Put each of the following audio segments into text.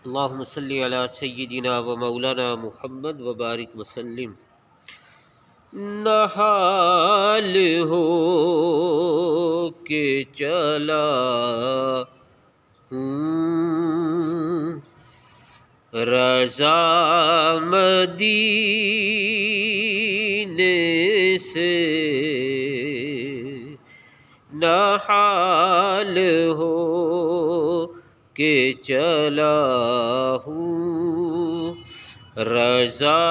اللہم صلی علی سیدنا و مولانا محمد وبارک وسلم۔ نحال ہو کے چلا ہوں رضا مدینے سے، نحال ہو کہ چلا ہوں رضا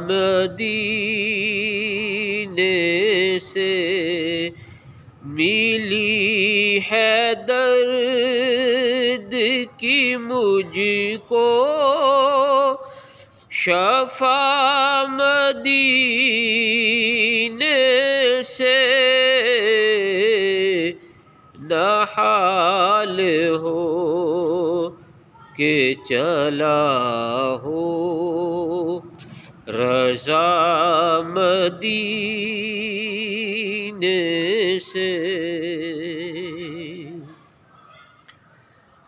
مدینے سے، ملی ہے درد کی مجھ کو شفا مدینے سے، نحال ہو کہ چلا ہوں رضا مدینے سے۔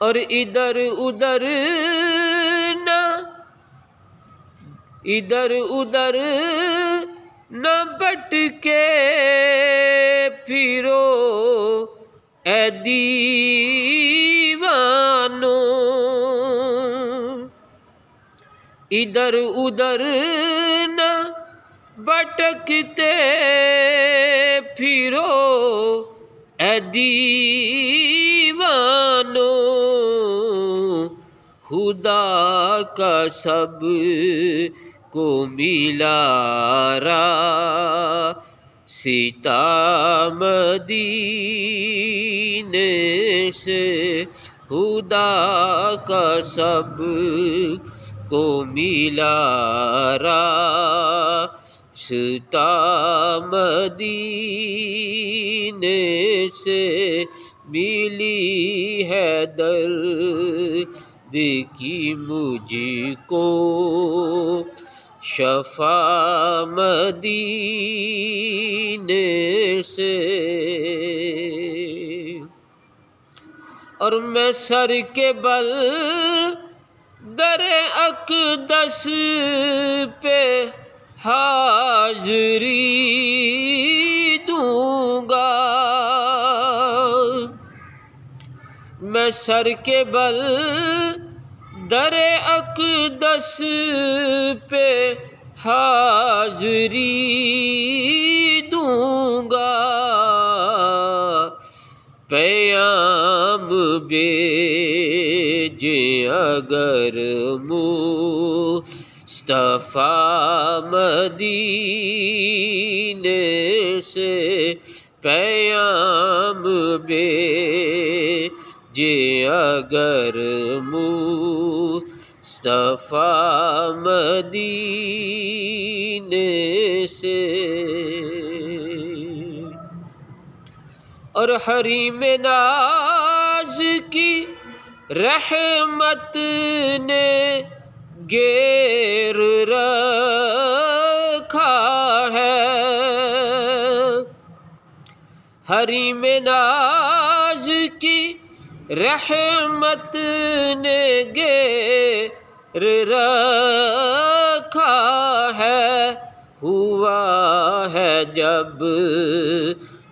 اور ادھر ادھر نہ بٹ کے پھرو اے دیوانو، ادھر ادھر نہ بھٹکتے پھرو اے دیوانو، خدا کا سب کو ملا راستہ مدینے سے، خدا کا سب کو ملا راستہ مدینے سے، ملی ہے درد کی مجھ کو شفا مدینے سے۔ اور میں سر کے بل در اقدس پہ حاضری دوں گا، میں سر کے بل در اقدس پہ حاضری دوں گا، پیام بھیجیں اگر مصطفیٰ مدینے سے، پیام بھیجیں اگر مصطفیٰ مدینے سے۔ اور حریم ناز کی رحمت نے گیر رکھا ہے، حریم ناز کی رحمت نے گیر رکھا ہے، ہوا ہے جب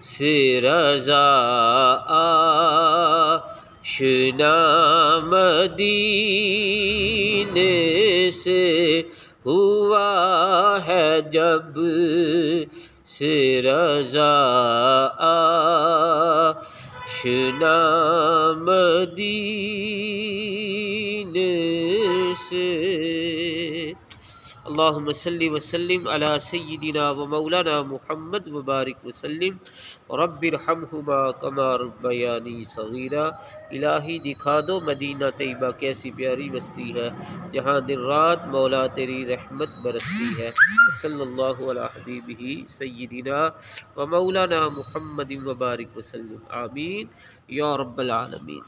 سے رضا آشنا مدینے سے، ہوا ہے جب سے رضا آشنا مدینے سے۔ اللہم صلی وسلم علی سیدنا و مولانا محمد وبارک وسلم، رب ارحمہما کما ربیانی صغیرا۔ الہی دکھا دو مدینہ طیبہ کیسی پیاری بستی ہے جہاں دن رات مولا تیری رحمت برستی ہے۔ صلی اللہ علی حبیبہ سیدنا و مولانا محمد وبارک وسلم، آمین یا رب العالمین۔